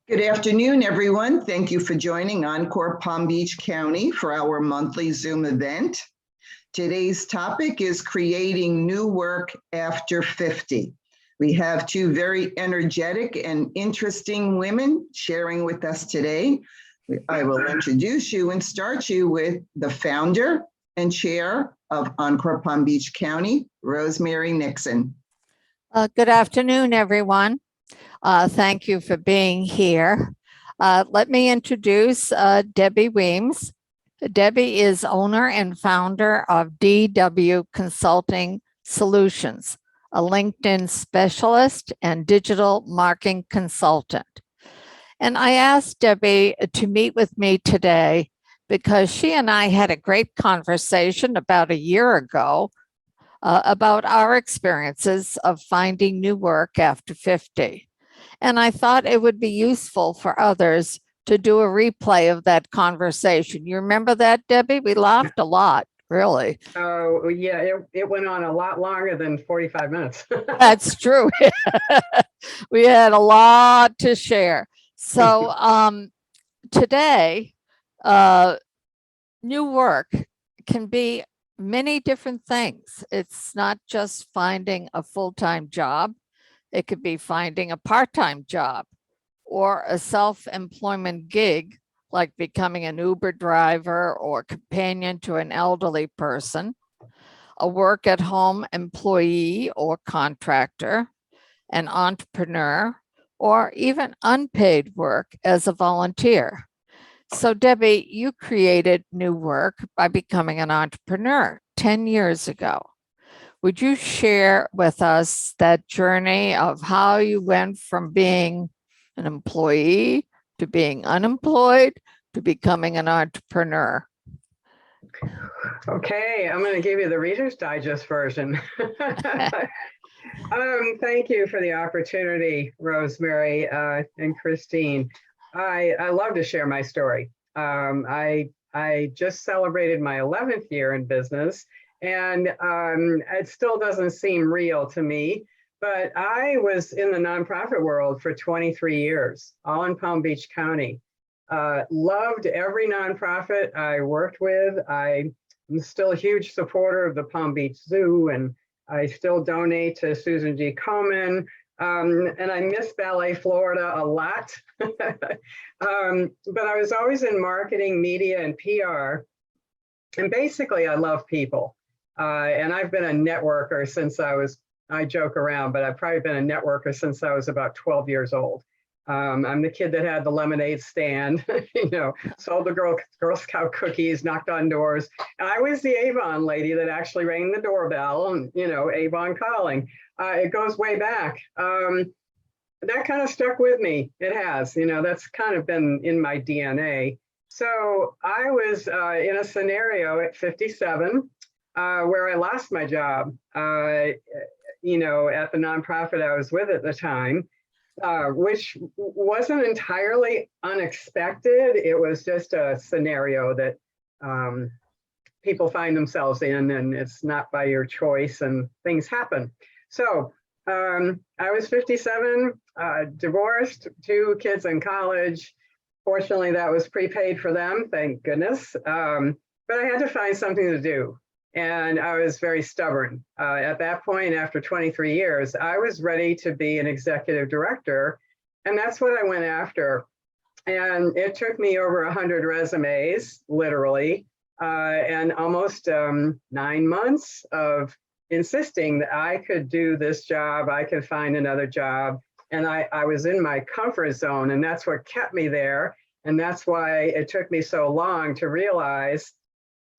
Good afternoon, everyone. Thank you for joining Encore Palm Beach County for our monthly Zoom event. Today's topic is creating new work after 50. We have two very energetic and interesting women sharing with us today. I will introduce you and start you with the founder and chair of Encore Palm Beach County, Rosemary Nixon. Good afternoon, everyone. Thank you for being here. Let me introduce Debbie Wemyss. Debbie is owner and founder of DW Consulting Solutions, a LinkedIn specialist and digital marketing consultant. And I asked Debbie to meet with me today because she and I had a great conversation about a year ago about our experiences of finding new work after 50. And I thought it would be useful for others to do a replay of that conversation. You remember that, Debbie? We laughed a lot, really. Oh, yeah, it went on a lot longer than 45 minutes. That's true. We had a lot to share. So today, new work can be many different things. It's not just finding a full-time job. It could be finding a part-time job or a self-employment gig, like becoming an Uber driver or companion to an elderly person, a work-at-home employee or contractor, an entrepreneur, or even unpaid work as a volunteer. So Debbie, you created new work by becoming an entrepreneur 10 years ago. Would you share with us that journey of how you went from being an employee to being unemployed to becoming an entrepreneur? Okay, I'm going to give you the Reader's Digest version. Thank you for the opportunity, Rosemary and Christine. I love to share my story. I just celebrated my 11th year in business, and it still doesn't seem real to me, but I was in the nonprofit world for 23 years, all in Palm Beach County. Loved every nonprofit I worked with. I'm still a huge supporter of the Palm Beach Zoo, and I still donate to Susan G. Komen. And I miss Ballet Florida a lot. But I was always in marketing, media, and PR. And basically, I love people. And I've been a networker since I joke around, but I've probably been a networker since I was about 12 years old. I'm the kid that had the lemonade stand, sold the Girl Scout cookies, knocked on doors. I was the Avon lady that actually rang the doorbell and, Avon calling. It goes way back. That kind of stuck with me. It has, that's kind of been in my DNA. So I was in a scenario at 57 where I lost my job, at the nonprofit I was with at the time. Which wasn't entirely unexpected. It was just a scenario that people find themselves in, and it's not by your choice, and things happen. So I was 57, divorced, 2 kids in college. Fortunately, that was prepaid for them, thank goodness. But I had to find something to do. And I was very stubborn. At that point, after 23 years, I was ready to be an executive director. And that's what I went after. And it took me over 100 resumes, literally, and almost 9 months of insisting that I could do this job, I could find another job. And I was in my comfort zone, and that's what kept me there. And that's why it took me so long to realize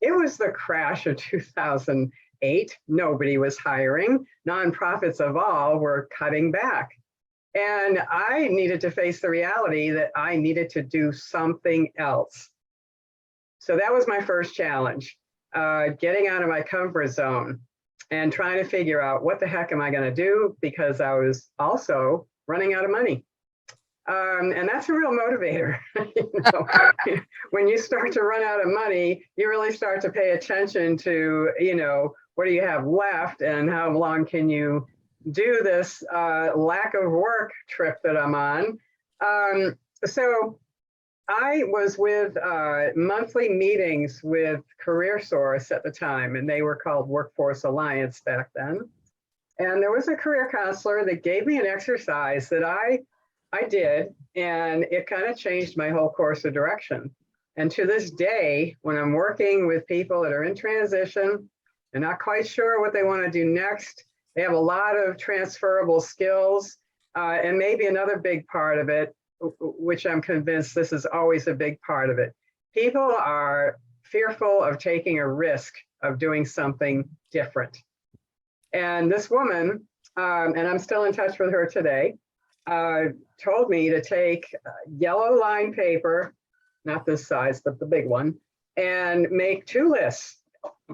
it was the crash of 2008. Nobody was hiring. Nonprofits of all were cutting back. And I needed to face the reality that I needed to do something else. So that was my first challenge, getting out of my comfort zone and trying to figure out what the heck am I going to do, because I was also running out of money. And that's a real motivator. When you start to run out of money, you really start to pay attention to, what do you have left and how long can you do this lack of work trip that I'm on. So I was with monthly meetings with Career Source at the time, and they were called Workforce Alliance back then. And there was a career counselor that gave me an exercise that I did, and it kind of changed my whole course of direction. And to this day, when I'm working with people that are in transition, they're not quite sure what they want to do next, they have a lot of transferable skills, and maybe another big part of it, which I'm convinced this is always a big part of it. People are fearful of taking a risk of doing something different. And this woman, and I'm still in touch with her today, told me to take yellow line paper, not this size, but the big one, and make 2 lists.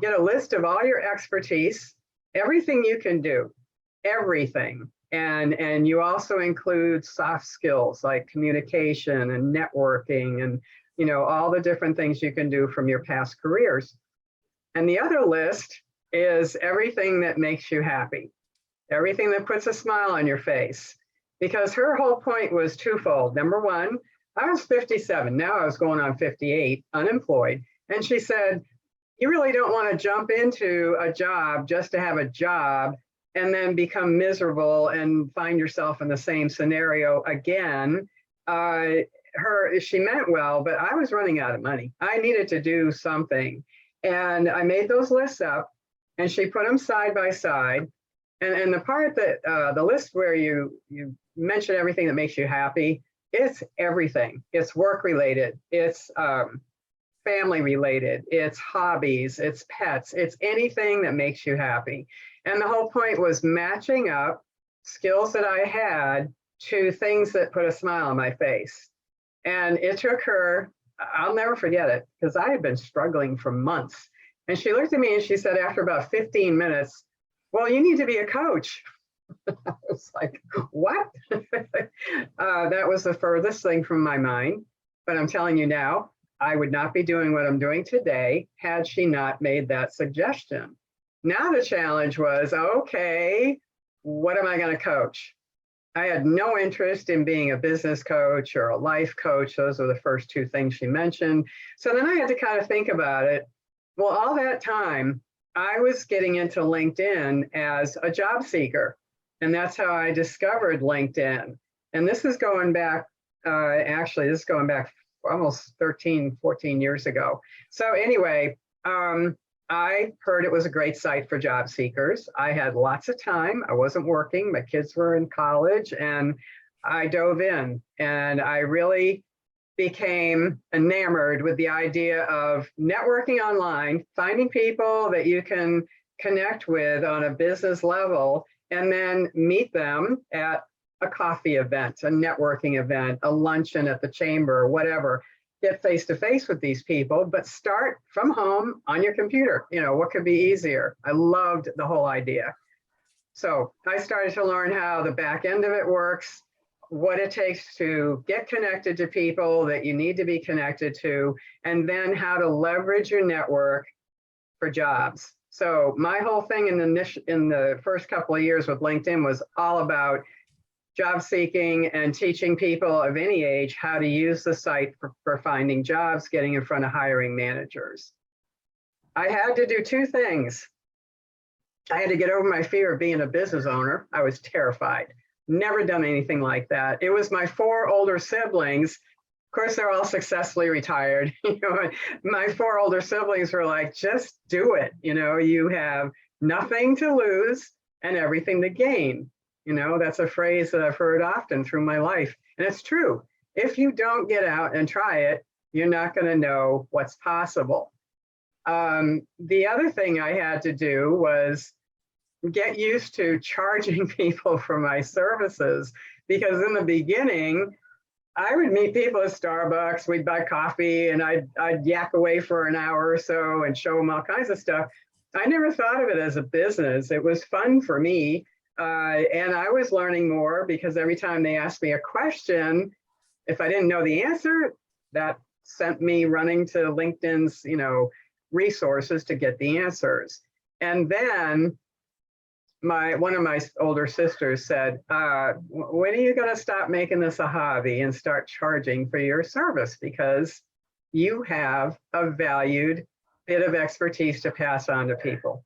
Get a list of all your expertise, everything you can do, everything. And you also include soft skills like communication and networking and, you know, all the different things you can do from your past careers. And the other list is everything that makes you happy, everything that puts a smile on your face. Because her whole point was twofold. Number one, I was 57, now I was going on 58, unemployed. And she said, you really don't want to jump into a job just to have a job and then become miserable and find yourself in the same scenario again. She meant well, but I was running out of money. I needed to do something. And I made those lists up and she put them side by side. And the part that, the list where you mention everything that makes you happy, it's everything. It's work related, it's family related, it's hobbies, it's pets, it's anything that makes you happy. And the whole point was matching up skills that I had to things that put a smile on my face. And it took her, I'll never forget it, because I had been struggling for months. And she looked at me and she said, after about 15 minutes, well, you need to be a coach. I was like, what? That was the furthest thing from my mind. But I'm telling you now, I would not be doing what I'm doing today had she not made that suggestion. Now the challenge was, okay, what am I going to coach? I had no interest in being a business coach or a life coach. Those were the first 2 things she mentioned. So then I had to kind of think about it. Well, all that time, I was getting into LinkedIn as a job seeker. And that's how I discovered LinkedIn. And this is going back, this is going back almost 13, 14 years ago. So anyway, I heard it was a great site for job seekers. I had lots of time. I wasn't working. My kids were in college and I dove in and I really became enamored with the idea of networking online, finding people that you can connect with on a business level and then meet them at a coffee event, a networking event, a luncheon at the chamber, whatever. Get face-to-face with these people, but start from home on your computer. You know, what could be easier? I loved the whole idea. So I started to learn how the back end of it works, what it takes to get connected to people that you need to be connected to, and then how to leverage your network for jobs. So my whole thing in the first couple of years with LinkedIn was all about job seeking and teaching people of any age how to use the site for finding jobs, getting in front of hiring managers. I had to do 2 things. I had to get over my fear of being a business owner. I was terrified, never done anything like that. It was my 4 older siblings. Of course, they're all successfully retired. You know, my 4 older siblings were like, just do it. You know, you have nothing to lose and everything to gain. You know, that's a phrase that I've heard often through my life. And it's true. If you don't get out and try it, you're not going to know what's possible. The other thing I had to do was get used to charging people for my services, because in the beginning, I would meet people at Starbucks, we'd buy coffee and I'd yak away for an hour or so and show them all kinds of stuff. I never thought of it as a business. It was fun for me. And I was learning more because every time they asked me a question, if I didn't know the answer, that sent me running to LinkedIn's, you know, resources to get the answers. And then one of my older sisters said, when are you going to stop making this a hobby and start charging for your service? Because you have a valued bit of expertise to pass on to people.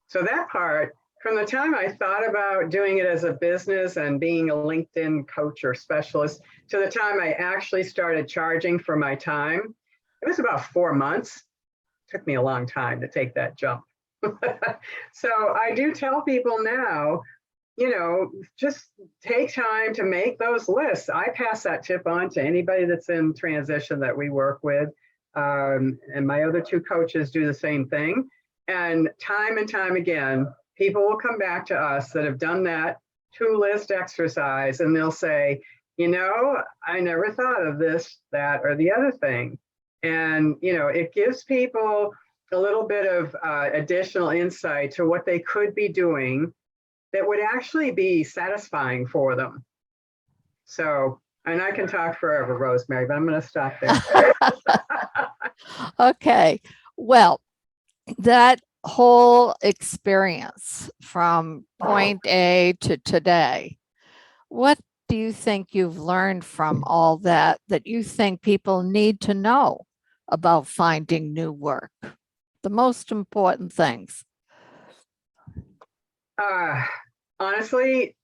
So that part, from the time I thought about doing it as a business and being a LinkedIn coach or specialist to the time I actually started charging for my time, it was about 4 months. It took me a long time to take that jump. So I do tell people now, just take time to make those lists. I pass that tip on to anybody that's in transition that we work with. And my other 2 coaches do the same thing. And time again, people will come back to us that have done that 2-list exercise, and they'll say, I never thought of this, that, or the other thing. And, it gives people a little bit of additional insight to what they could be doing that would actually be satisfying for them. So, and I can talk forever, Rosemary, but I'm going to stop there. Okay. Well, that whole experience from point A to today, what do you think you've learned from all that you think people need to know about finding new work? The most important things. Honestly,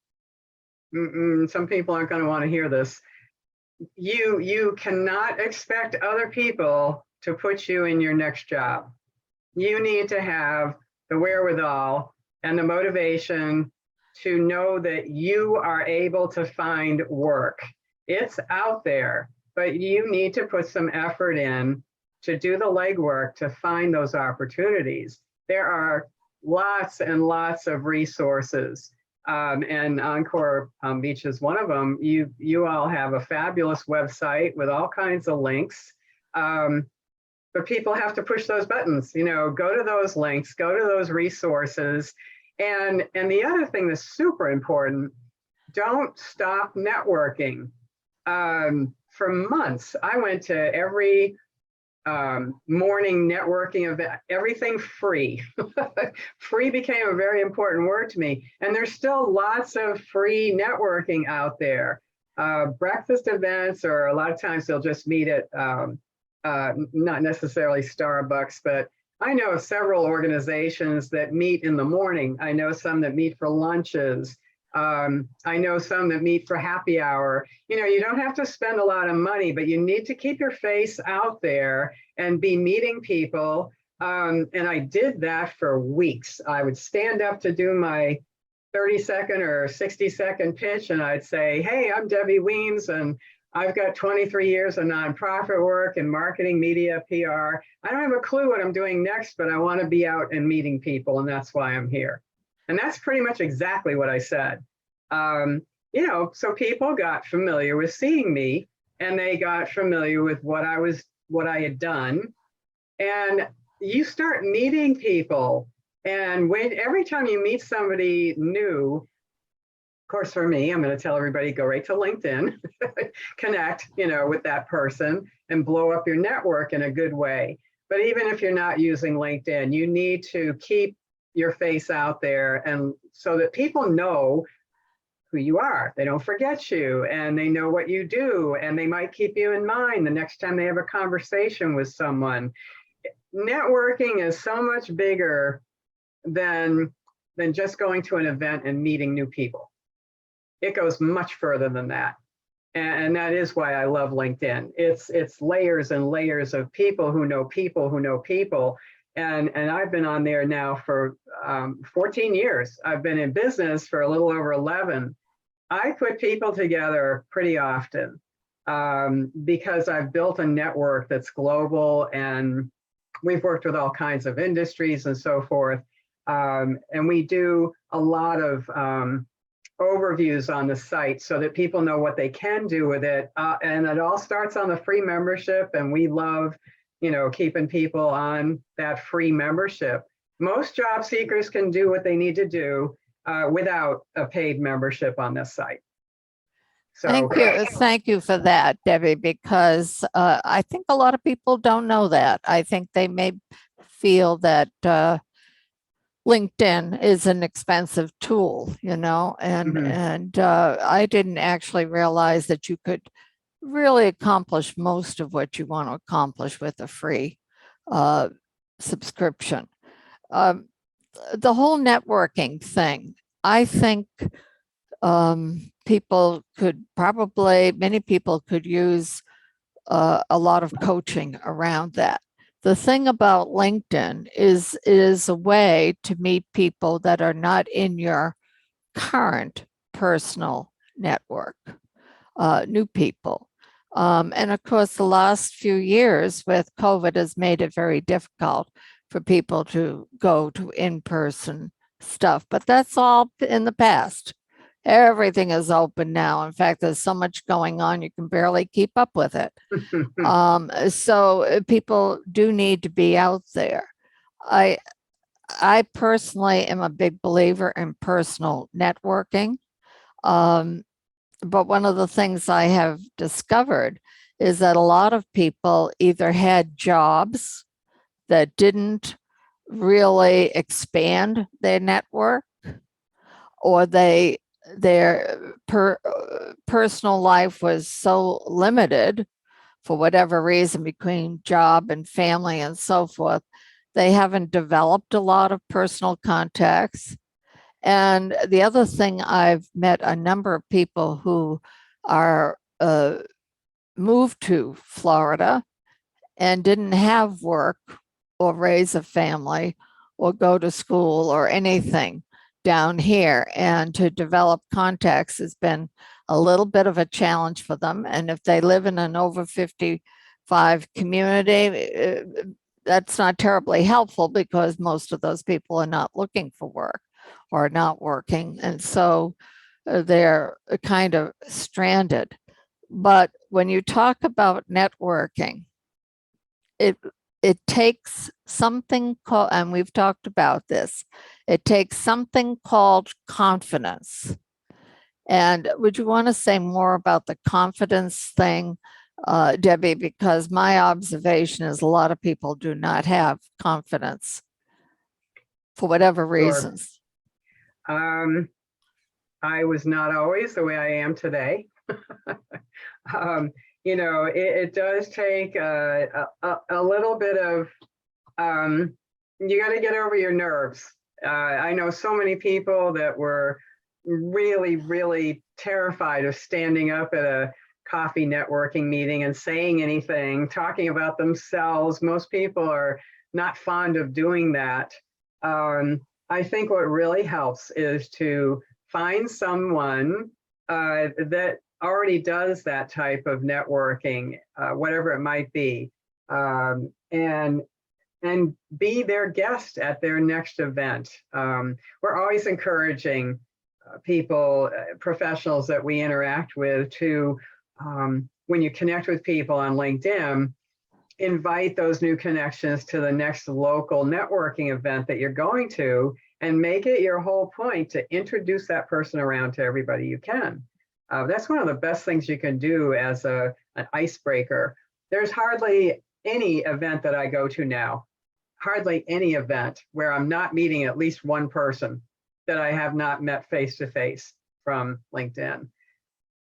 some people aren't going to want to hear this. You cannot expect other people to put you in your next job. You need to have the wherewithal and the motivation to know that you are able to find work. It's out there, but you need to put some effort in to do the legwork to find those opportunities. There are lots and lots of resources, and Encore Palm Beach is one of them. You all have a fabulous website with all kinds of links, but people have to push those buttons. Go to those links, go to those resources, and the other thing that's super important: don't stop networking. For months, I went to every morning networking event, everything free. Free became a very important word to me. And there's still lots of free networking out there. Breakfast events, or a lot of times they'll just meet at, not necessarily Starbucks, but I know of several organizations that meet in the morning. I know some that meet for lunches. I know some that meet for happy hour. You don't have to spend a lot of money, but you need to keep your face out there and be meeting people. And I did that for weeks. I would stand up to do my 30-second or 60-second pitch, and I'd say, hey, I'm Debbie Wemyss, and I've got 23 years of nonprofit work in marketing, media, PR. I don't have a clue what I'm doing next, but I want to be out and meeting people, and that's why I'm here. And that's pretty much exactly what I said. So people got familiar with seeing me, and they got familiar with what I had done. And you start meeting people. And every time you meet somebody new, of course, for me, I'm going to tell everybody, go right to LinkedIn, connect, with that person and blow up your network in a good way. But even if you're not using LinkedIn, you need to keep your face out there, and so that people know who you are. They don't forget you, and they know what you do, and they might keep you in mind the next time they have a conversation with someone. Networking is so much bigger than just going to an event and meeting new people. It goes much further than that. And that is why I love LinkedIn. It's layers and layers of people who know people who know people. And I've been on there now for 14 years. I've been in business for a little over 11. I put people together pretty often because I've built a network that's global, and we've worked with all kinds of industries and so forth. And we do a lot of overviews on the site so that people know what they can do with it. And it all starts on the free membership, and we love keeping people on that free membership. Most job seekers can do what they need to do without a paid membership on this site. So Thank you for that, Debbie, because I think a lot of people don't know that. I think they may feel that LinkedIn is an expensive tool, and I didn't actually realize that you could really accomplish most of what you want to accomplish with a free subscription. The whole networking thing, I think many people could use a lot of coaching around that. The thing about LinkedIn is a way to meet people that are not in your current personal network, new people. And of course, the last few years with COVID has made it very difficult for people to go to in-person stuff, but that's all in the past. Everything is open now. In fact, there's so much going on, you can barely keep up with it. So people do need to be out there. I personally am a big believer in personal networking. But one of the things I have discovered is that a lot of people either had jobs that didn't really expand their network, or their personal life was so limited for whatever reason between job and family and so forth, they haven't developed a lot of personal contacts. And the other thing, I've met a number of people who are moved to Florida and didn't have work or raise a family or go to school or anything down here. And to develop contacts has been a little bit of a challenge for them. And if they live in an over 55 community, that's not terribly helpful because most of those people are not looking for work or not working. And so they're kind of stranded. But when you talk about networking, it takes something called, and we've talked about this, it takes something called confidence. And would you want to say more about the confidence thing, Debbie? Because my observation is a lot of people do not have confidence for whatever reasons. Sure. I was not always the way I am today. It does take a little bit of, you got to get over your nerves. I know so many people that were really, really terrified of standing up at a coffee networking meeting and saying anything, talking about themselves. Most people are not fond of doing that. I think what really helps is to find someone that already does that type of networking, whatever it might be, and be their guest at their next event. We're always encouraging people, professionals that we interact with, to, when you connect with people on LinkedIn, invite those new connections to the next local networking event that you're going to, and make it your whole point to introduce that person around to everybody you can. That's one of the best things you can do as an icebreaker. There's hardly any event that I go to now, hardly any event where I'm not meeting at least one person that I have not met face-to-face from LinkedIn.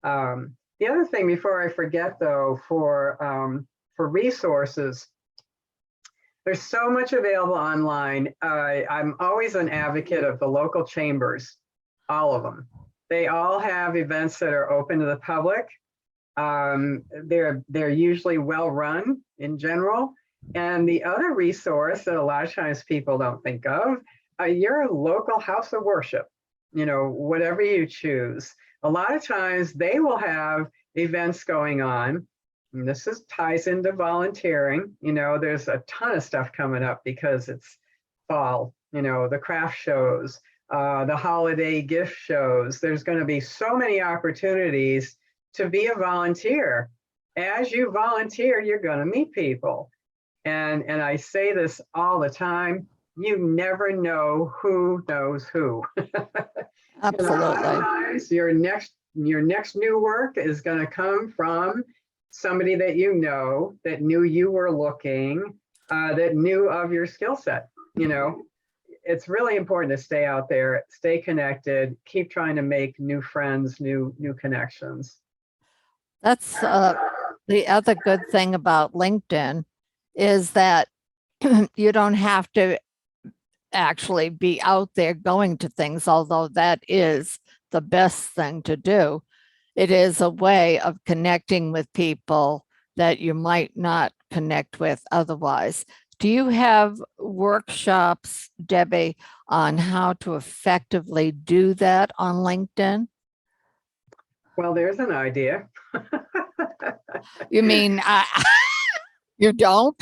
The other thing, before I forget though, for resources, there's so much available online. I'm always an advocate of the local chambers, all of them. They all have events that are open to the public. They're usually well run in general. And the other resource that a lot of times people don't think of, your local house of worship, whatever you choose. A lot of times they will have events going on. And this ties into volunteering. There's a ton of stuff coming up because it's fall, the craft shows, the holiday gift shows. There's going to be so many opportunities to be a volunteer. As you volunteer, you're going to meet people. And I say this all the time, you never know who knows who. Absolutely. Your next new work is going to come from somebody that that knew you were looking, that knew of your skill set. it's really important to stay out there, stay connected, keep trying to make new friends, new connections. That's the other good thing about LinkedIn is that you don't have to actually be out there going to things, although that is the best thing to do. It is a way of connecting with people that you might not connect with otherwise. Do you have workshops, Debbie, on how to effectively do that on LinkedIn? Well, there's an idea. You mean you don't?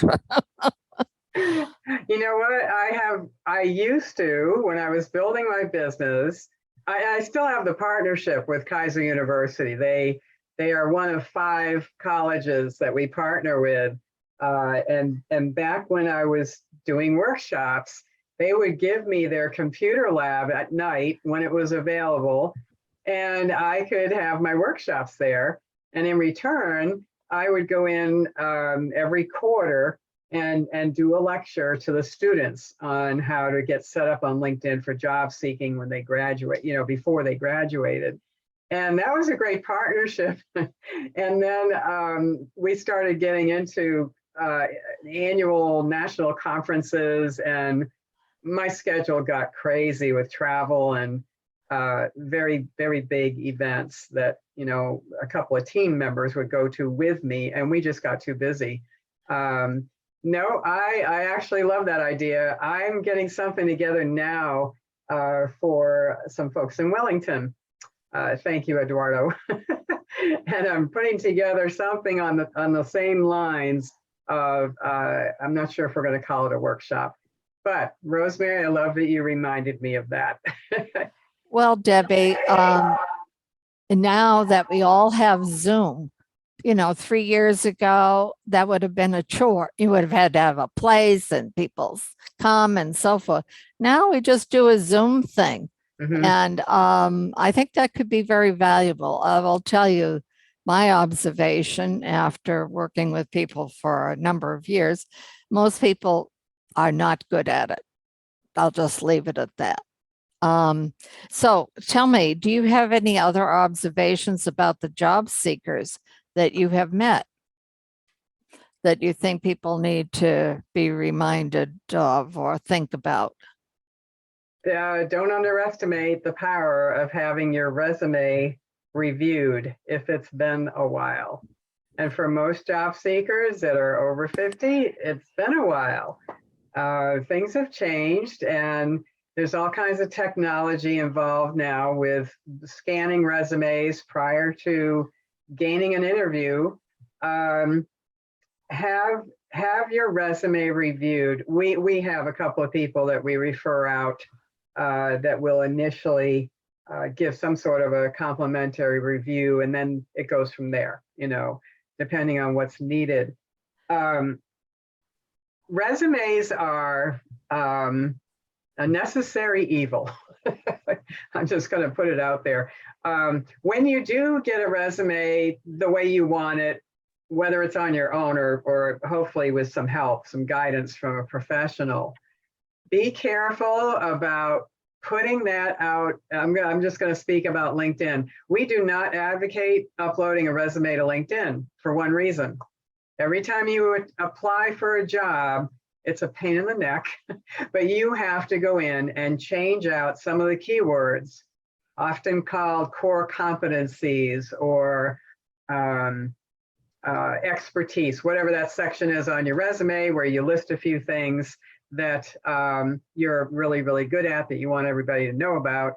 You know what? I used to, when I was building my business, I still have the partnership with Kaiser University. They are one of 5 colleges that we partner with. And back when I was doing workshops, they would give me their computer lab at night when it was available, and I could have my workshops there. And in return, I would go in every quarter and do a lecture to the students on how to get set up on LinkedIn for job seeking when they graduate, before they graduated. And that was a great partnership. And then we started getting into annual national conferences, and my schedule got crazy with travel and very, very big events that, a couple of team members would go to with me, and we just got too busy. No, I actually love that idea. I'm getting something together now for some folks in Wellington. Thank you, Eduardo. And I'm putting together something on the same lines of, I'm not sure if we're going to call it a workshop, but Rosemary, I love that you reminded me of that. Well, Debbie, now that we all have Zoom, 3 years ago, that would have been a chore. You would have had to have a place and people come and so forth. Now we just do a Zoom thing. Mm-hmm. And I think that could be very valuable. I will tell you my observation after working with people for a number of years. Most people are not good at it. I'll just leave it at that. So tell me, do you have any other observations about the job seekers that you have met that you think people need to be reminded of or think about? Don't underestimate the power of having your resume reviewed if it's been a while. And for most job seekers that are over 50, it's been a while. Things have changed, and there's all kinds of technology involved now with scanning resumes prior to gaining an interview. Have your resume reviewed. We have a couple of people that we refer out that will initially give some sort of a complimentary review, and then it goes from there, depending on what's needed. Resumes are a necessary evil. I'm just going to put it out there. When you do get a resume the way you want it, whether it's on your own or hopefully with some help, some guidance from a professional, be careful about putting that out. I'm just going to speak about LinkedIn. We do not advocate uploading a resume to LinkedIn for one reason. Every time you apply for a job, it's a pain in the neck, but you have to go in and change out some of the keywords, often called core competencies or expertise, whatever that section is on your resume, where you list a few things that you're really, really good at that you want everybody to know about.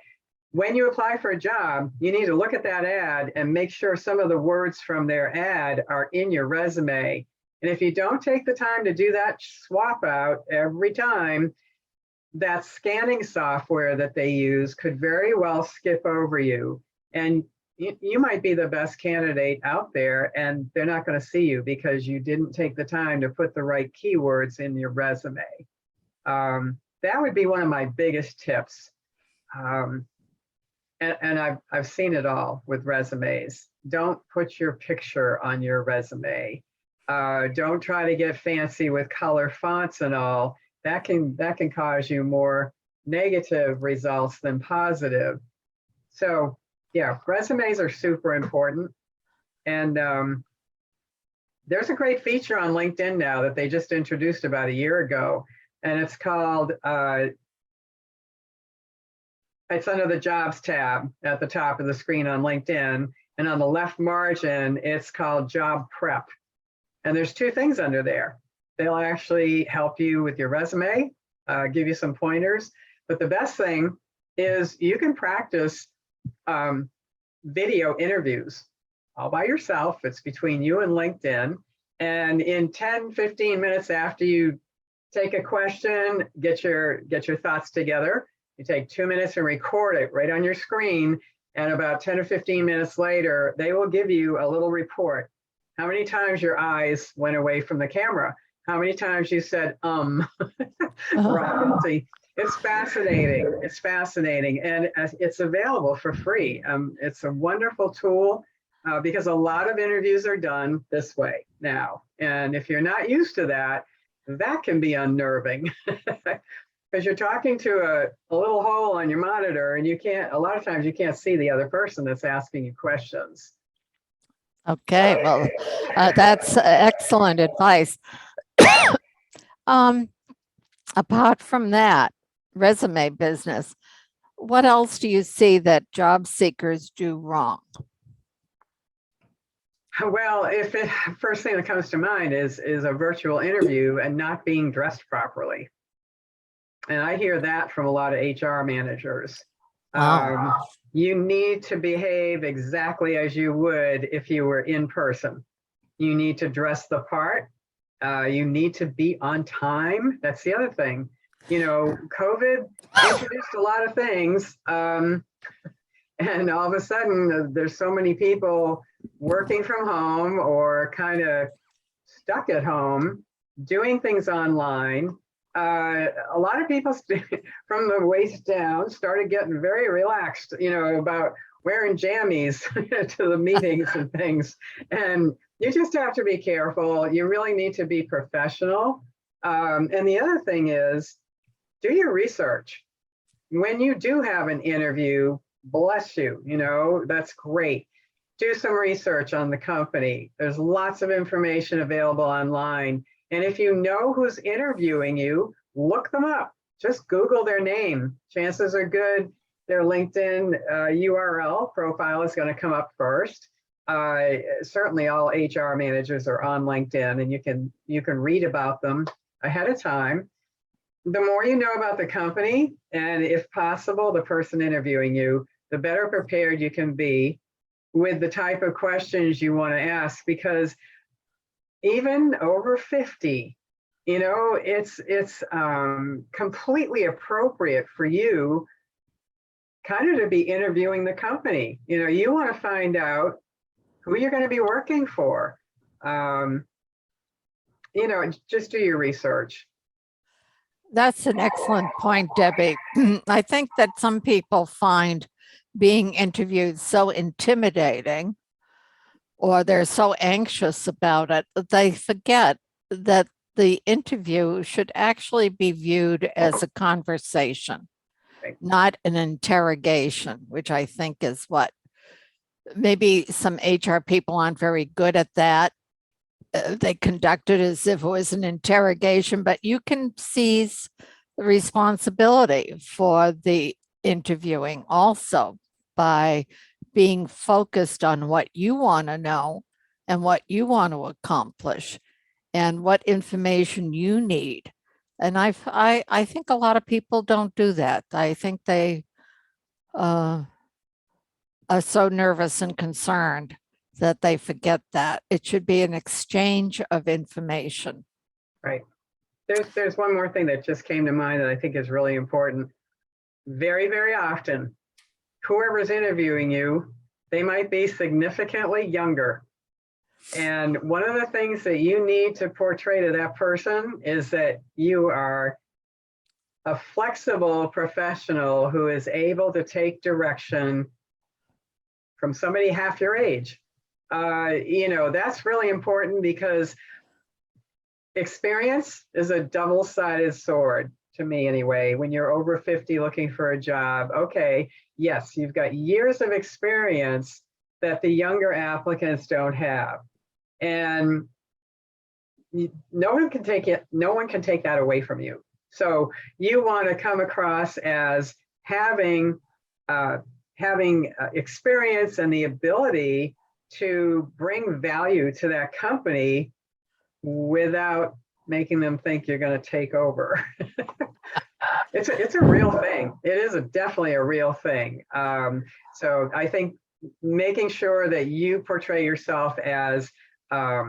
When you apply for a job, you need to look at that ad and make sure some of the words from their ad are in your resume. And if you don't take the time to do that swap out every time, that scanning software that they use could very well skip over you. And you might be the best candidate out there, and they're not going to see you because you didn't take the time to put the right keywords in your resume. That would be one of my biggest tips. And I've seen it all with resumes. Don't put your picture on your resume. Don't try to get fancy with color fonts and all. That can cause you more negative results than positive. So yeah, resumes are super important. And there's a great feature on LinkedIn now that they just introduced about a year ago, and it's called, it's under the jobs tab at the top of the screen on LinkedIn, and on the left margin, it's called job prep. And there's two things under there. They'll actually help you with your resume, give you some pointers, but the best thing is you can practice video interviews all by yourself. It's between you and LinkedIn. And in 10, 15 minutes after you take a question, get your thoughts together, you take 2 minutes and record it right on your screen. And about 10 or 15 minutes later, they will give you a little report. How many times your eyes went away from the camera? How many times you said, Rob, see, it's fascinating. It's fascinating. And it's available for free. It's a wonderful tool because a lot of interviews are done this way now. And if you're not used to that, that can be unnerving because you're talking to a little hole on your monitor and a lot of times you can't see the other person that's asking you questions. Okay, well, that's excellent advice. Apart from that, resume business, what else do you see that job seekers do wrong? Well, first thing that comes to mind is a virtual interview and not being dressed properly. And I hear that from a lot of HR managers. Wow. You need to behave exactly as you would if you were in person. You need to dress the part. You need to be on time. That's the other thing. You know, COVID introduced a lot of things. And all of a sudden, there's so many people working from home or kind of stuck at home, doing things online. A lot of people from the waist down started getting very relaxed, you know, about wearing jammies to the meetings and things. And you just have to be careful. You really need to be professional. And the other thing is, do your research. When you do have an interview, bless you, you know, that's great. Do some research on the company. There's lots of information available online. And if you know who's interviewing you, look them up. Just Google their name. Chances are good their LinkedIn URL profile is going to come up first. Certainly all HR managers are on LinkedIn, and you can read about them ahead of time. The more you know about the company, and if possible, the person interviewing you, the better prepared you can be with the type of questions you want to ask, because even over 50, you know, it's completely appropriate for you kind of to be interviewing the company. You know, you want to find out who you're going to be working for. You know, just do your research. That's an excellent point, Debbie. I think that some people find being interviewed so intimidating, or they're so anxious about it, that they forget that the interview should actually be viewed as a conversation, not an interrogation, which I think is what maybe some HR people aren't very good at that. They conduct it as if it was an interrogation, but you can seize the responsibility for the interviewing also by being focused on what you want to know and what you want to accomplish and what information you need. And I think a lot of people don't do that. I think they are so nervous and concerned that they forget that. It should be an exchange of information. Right. There's one more thing that just came to mind that I think is really important. Very, very often, whoever's interviewing you, they might be significantly younger. And one of the things that you need to portray to that person is that you are a flexible professional who is able to take direction from somebody half your age. You know, that's really important because experience is a double-sided sword. to me anyway, when you're over 50 looking for a job, okay, yes, you've got years of experience that the younger applicants don't have. And no one can take that away from you. So you want to come across as having experience and the ability to bring value to that company without making them think you're going to take over. It's a real thing. It is definitely a real thing. So I think making sure that you portray yourself as a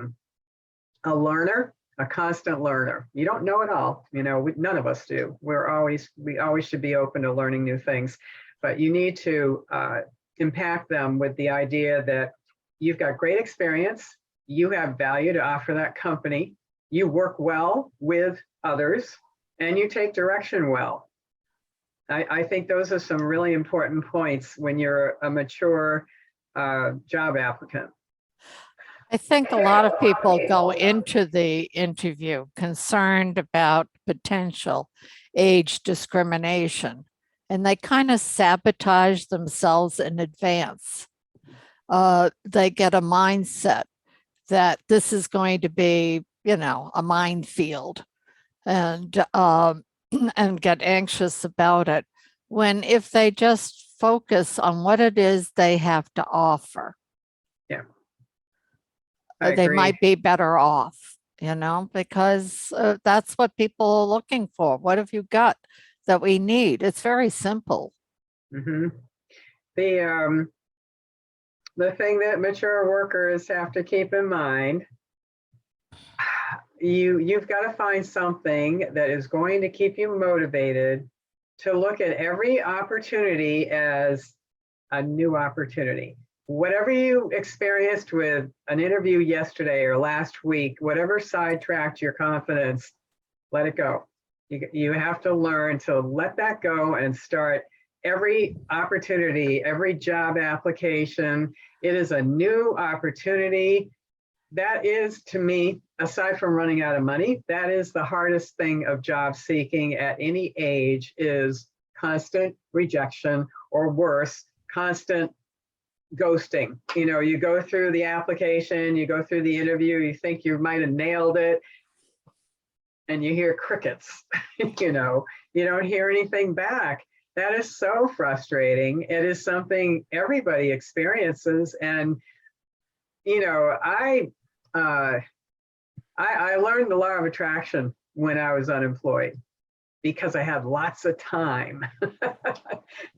learner, a constant learner. You don't know it all. None of us do. We always should be open to learning new things, but you need to impact them with the idea that you've got great experience, you have value to offer that company, you work well with others, and you take direction well. I think those are some really important points when you're a mature job applicant. I think a lot of people go into the interview concerned about potential age discrimination, and they kind of sabotage themselves in advance. They get a mindset that this is going to be, a minefield, and get anxious about it, when if they just focus on what it is they have to offer, they might be better off, because that's what people are looking for. What have you got that we need? It's very simple. Mm-hmm. The thing that mature workers have to keep in mind, you've got to find something that is going to keep you motivated to look at every opportunity as a new opportunity. Whatever you experienced with an interview yesterday or last week, whatever sidetracked your confidence, let it go. You have to learn to let that go and start every opportunity, every job application. It is a new opportunity. That is, to me, aside from running out of money, that is the hardest thing of job seeking at any age, is constant rejection, or worse, constant ghosting. You go through the application, you go through the interview, you think you might have nailed it, and you hear crickets. You don't hear anything back. That is so frustrating. It is something everybody experiences. And I learned the law of attraction when I was unemployed, because I had lots of time.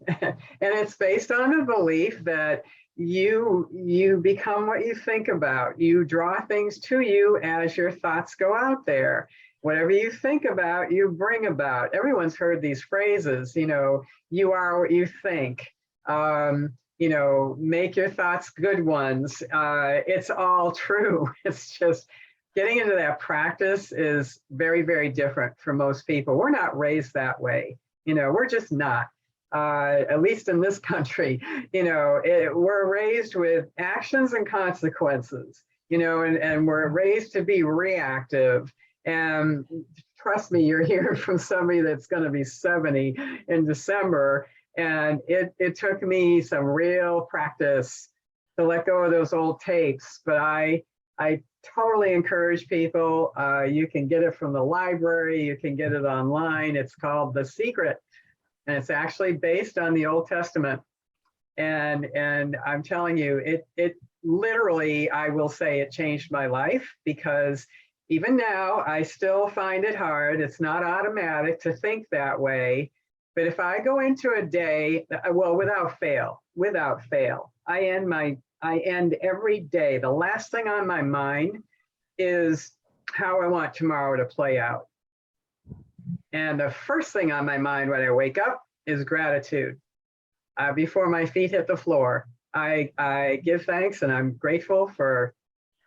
And it's based on the belief that you become what you think about. You draw things to you as your thoughts go out there. Whatever you think about, you bring about. Everyone's heard these phrases, you are what you think. Make your thoughts good ones. It's all true. It's just getting into that practice is very, very different for most people. We're not raised that way. We're just not. At least in this country, we're raised with actions and consequences, and we're raised to be reactive. And trust me, you're hearing from somebody that's going to be 70 in December. And it took me some real practice to let go of those old tapes. But I totally encourage people. You can get it from the library. You can get it online. It's called The Secret. And it's actually based on the Old Testament. And I'm telling you, it literally, I will say, it changed my life, because even now I still find it hard. It's not automatic to think that way. But if I go into a day, well, without fail, I end every day. The last thing on my mind is how I want tomorrow to play out. And the first thing on my mind when I wake up is gratitude. Before my feet hit the floor, I give thanks, and I'm grateful for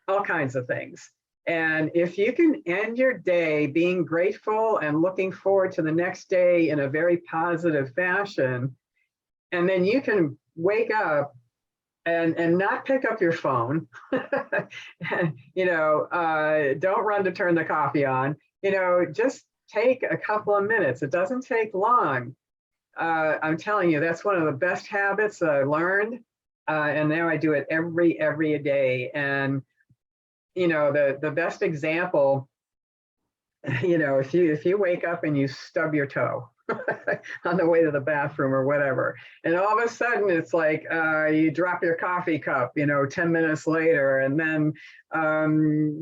all kinds of things. And if you can end your day being grateful and looking forward to the next day in a very positive fashion, and then you can wake up and not pick up your phone, don't run to turn the coffee on, just take a couple of minutes. It doesn't take long. I'm telling you, that's one of the best habits that I learned. And now I do it every day. And, you know, the best example, you know, if you wake up and you stub your toe on the way to the bathroom or whatever, and all of a sudden it's like you drop your coffee cup, you know, 10 minutes later, and then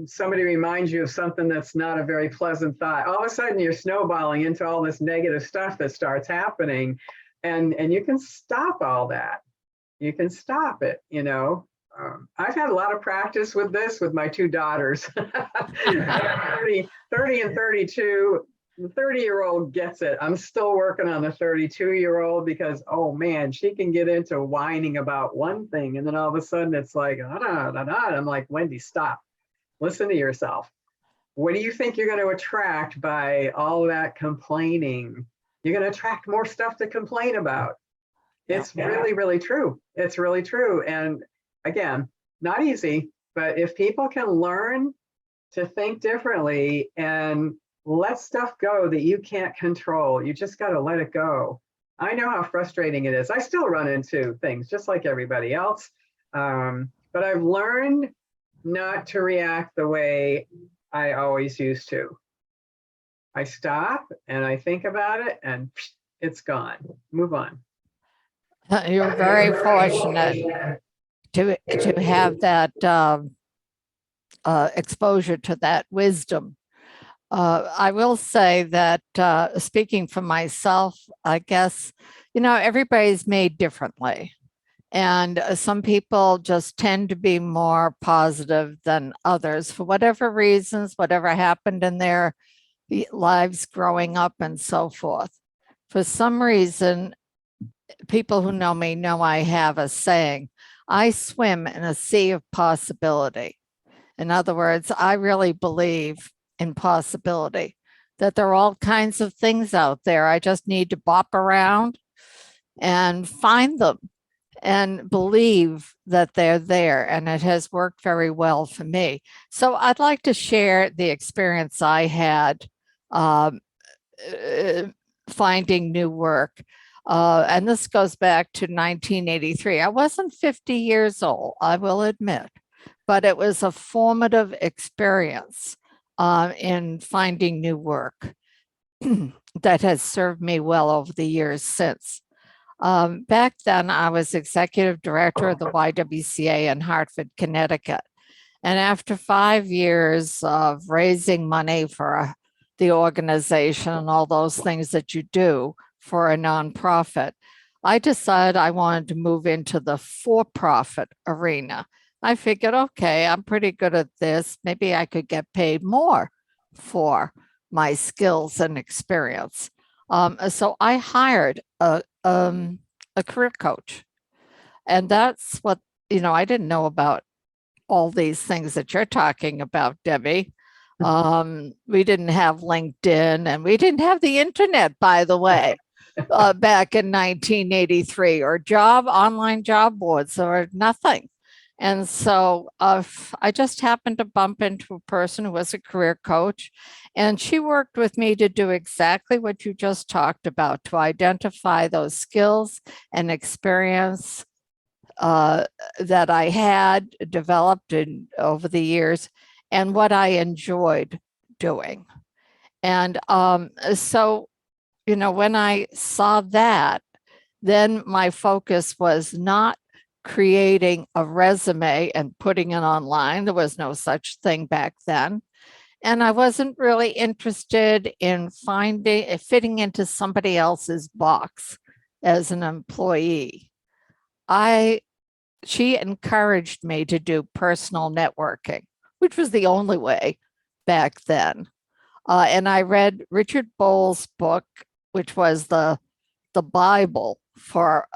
somebody reminds you of something that's not a very pleasant thought. All of a sudden you're snowballing into all this negative stuff that starts happening, and you can stop all that. You can stop it, you know. I've had a lot of practice with this with my two daughters, 30 and 32. The 30-year-old gets it. I'm still working on the 32-year-old because, oh man, she can get into whining about one thing. And then all of a sudden it's like, I'm like, Wendy, stop. Listen to yourself. What do you think you're going to attract by all that complaining? You're going to attract more stuff to complain about. It's really true. It's really true. And again, not easy, but if people can learn to think differently and let stuff go that you can't control, you just got to let it go. I know how frustrating it is. I still run into things just like everybody else, but I've learned not to react the way I always used to. I stop and I think about it and it's gone. Move on. You're very fortunate to have that exposure to that wisdom. I will say that speaking for myself, I guess, you know, everybody's made differently. And some people just tend to be more positive than others for whatever reasons, whatever happened in their lives growing up and so forth. For some reason, people who know me know I have a saying, I swim in a sea of possibility. In other words, I really believe in possibility, that there are all kinds of things out there. I just need to bop around and find them and believe that they're there. And it has worked very well for me. So I'd like to share the experience I had finding new work. And this goes back to 1983. I wasn't 50 years old, I will admit, but it was a formative experience in finding new work that has served me well over the years since. Back then, I was executive director of the YWCA in Hartford, Connecticut. And after 5 years of raising money for the organization and all those things that you do for a nonprofit, I decided I wanted to move into the for-profit arena. I figured, okay, I'm pretty good at this. Maybe I could get paid more for my skills and experience. So I hired a career coach. And that's what, you know, I didn't know about all these things that you're talking about, Debbie. We didn't have LinkedIn and we didn't have the internet, by the way, back in 1983, or online job boards or nothing. And so I just happened to bump into a person who was a career coach, and she worked with me to do exactly what you just talked about, to identify those skills and experience that I had developed over the years and what I enjoyed doing. And so, you know, when I saw that, then my focus was not creating a resume and putting it online. There was no such thing back then. And I wasn't really interested in fitting into somebody else's box as an employee. She encouraged me to do personal networking, which was the only way back then. And I read Richard Bowles' book, which was the Bible for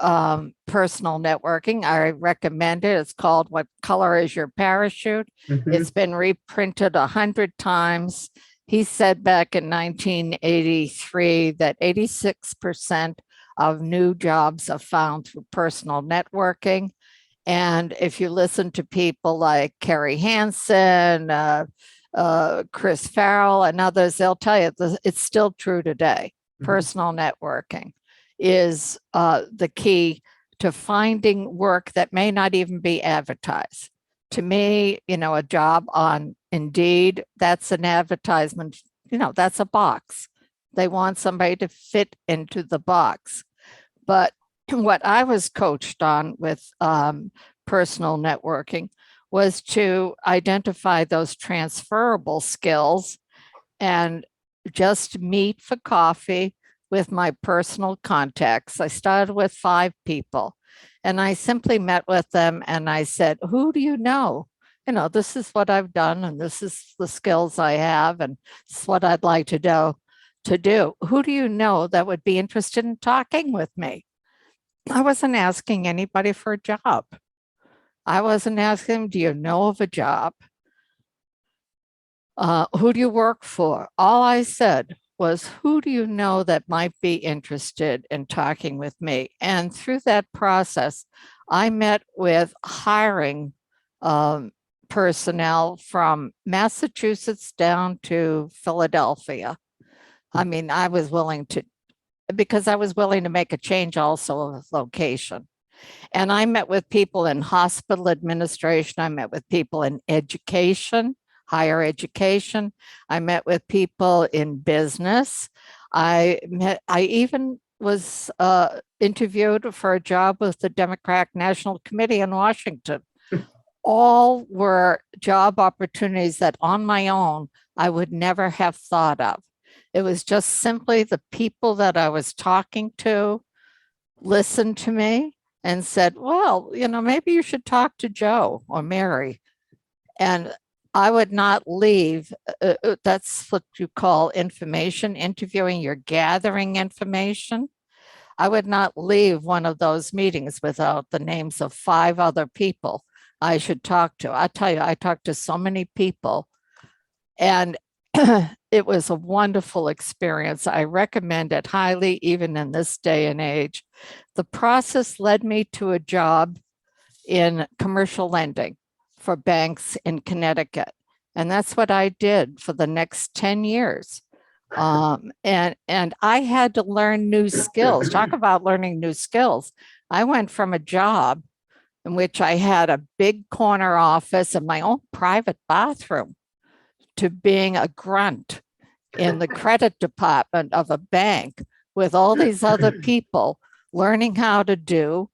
personal networking. I recommend it. It's called What Color is Your Parachute? Mm-hmm. It's been reprinted 100 times. He said back in 1983 that 86% of new jobs are found through personal networking. And if you listen to people like Carrie Hansen, Chris Farrell and others, they'll tell you it's still true today. Mhm. Personal networking is the key to finding work that may not even be advertised. To me, a job on Indeed, that's an advertisement, that's a box. They want somebody to fit into the box. But what I was coached on with personal networking was to identify those transferable skills and just meet for coffee with my personal contacts. I started with 5 people and I simply met with them and I said, who do you know? This is what I've done and this is the skills I have and this is what I'd like to do. Who do you know that would be interested in talking with me? I wasn't asking anybody for a job. I wasn't asking, do you know of a job? Who do you work for? All I said was, who do you know that might be interested in talking with me? And through that process, I met with hiring personnel from Massachusetts down to Philadelphia. I mean, I was willing to make a change also of location. And I met with people in hospital administration. I met with people in education, higher education. I met with people in business. I even was interviewed for a job with the Democratic National Committee in Washington. All were job opportunities that on my own, I would never have thought of. It was just simply the people that I was talking to listened to me and said, well, maybe you should talk to Joe or Mary. And I would not leave. That's what you call information interviewing. You're gathering information. I would not leave one of those meetings without the names of 5 other people I should talk to. I tell you, I talked to so many people and it was a wonderful experience. I recommend it highly, even in this day and age. The process led me to a job in commercial lending for banks in Connecticut. And that's what I did for the next 10 years. And I had to learn new skills. Talk about learning new skills. I went from a job in which I had a big corner office and my own private bathroom to being a grunt in the credit department of a bank with all these other people learning how to do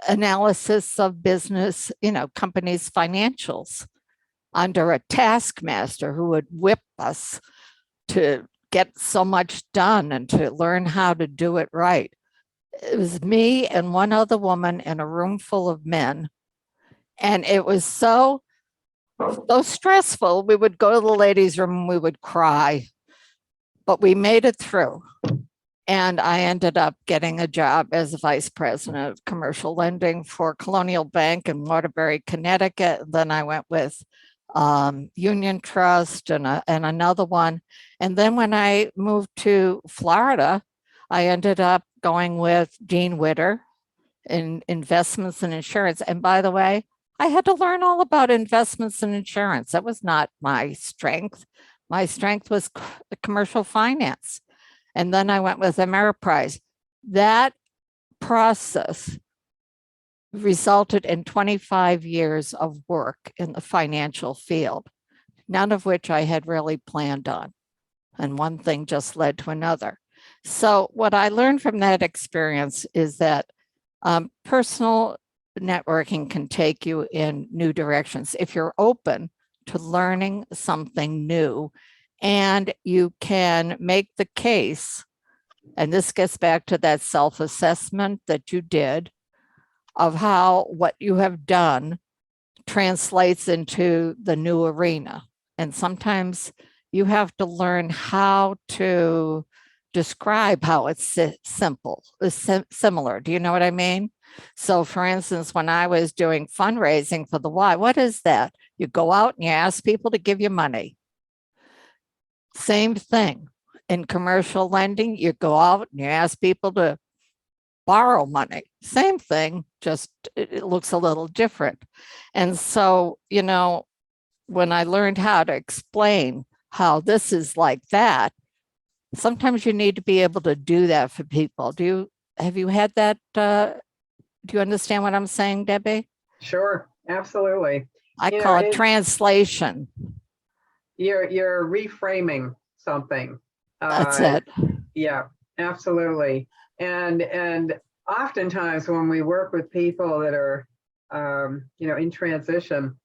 analysis of business, companies' financials under a taskmaster who would whip us to get so much done and to learn how to do it right. It was me and one other woman in a room full of men. And it was so stressful. We would go to the ladies' room and we would cry, but we made it through. And I ended up getting a job as vice president of commercial lending for Colonial Bank in Waterbury, Connecticut. Then I went with Union Trust and another one. And then when I moved to Florida, I ended up going with Dean Witter in investments and insurance. And by the way, I had to learn all about investments and insurance. That was not my strength. My strength was commercial finance. And then I went with Ameriprise. That process resulted in 25 years of work in the financial field, none of which I had really planned on. And one thing just led to another. So what I learned from that experience is that personal networking can take you in new directions if you're open to learning something new. And you can make the case, and this gets back to that self-assessment that you did of how what you have done translates into the new arena. And sometimes you have to learn how to describe how it's similar. Do you know what I mean? So for instance, when I was doing fundraising for the Y, what is that? You go out and you ask people to give you money. Same thing in commercial lending. You go out and you ask people to borrow money. Same thing, just it looks a little different. And so, when I learned how to explain how this is like that, sometimes you need to be able to do that for people. Have you had that? Do you understand what I'm saying, Debbie? Sure, absolutely. I call it translation. You're reframing something. That's it. Yeah, absolutely. And oftentimes when we work with people that are, in transition,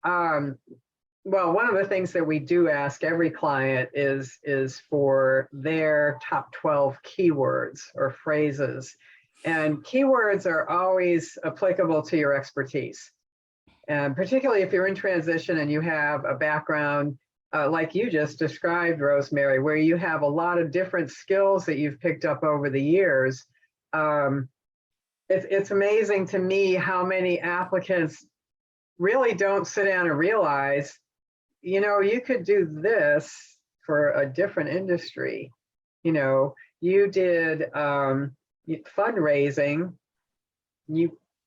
well, one of the things that we do ask every client is for their top 12 keywords or phrases. And keywords are always applicable to your expertise. And particularly if you're in transition and you have a background like you just described, Rosemary, where you have a lot of different skills that you've picked up over the years. It's amazing to me how many applicants really don't sit down and realize, you could do this for a different industry. You did fundraising,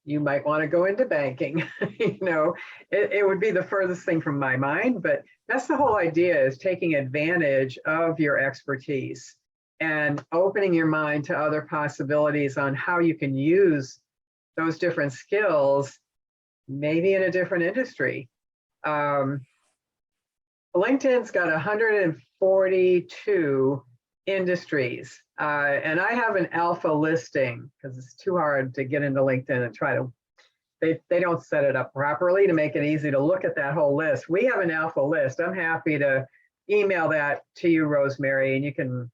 you might want to go into banking. It would be the furthest thing from my mind, but that's the whole idea, is taking advantage of your expertise and opening your mind to other possibilities on how you can use those different skills, maybe in a different industry. LinkedIn's got 142 industries. And I have an alpha listing because it's too hard to get into LinkedIn and try to, they don't set it up properly to make it easy to look at that whole list. We have an alpha list. I'm happy to email that to you, Rosemary, and you can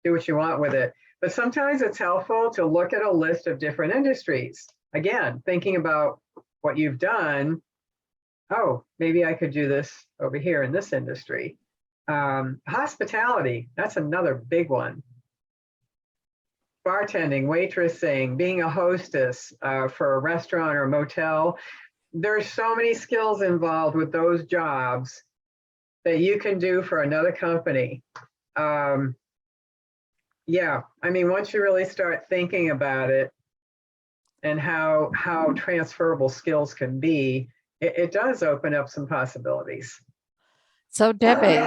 do what you want with it. But sometimes it's helpful to look at a list of different industries. Again, thinking about what you've done. Oh, maybe I could do this over here in this industry. Hospitality, that's another big one. Bartending, waitressing, being a hostess for a restaurant or a motel. There's so many skills involved with those jobs that you can do for another company. Yeah, I mean, once you really start thinking about it and how transferable skills can be, it does open up some possibilities. So Debbie,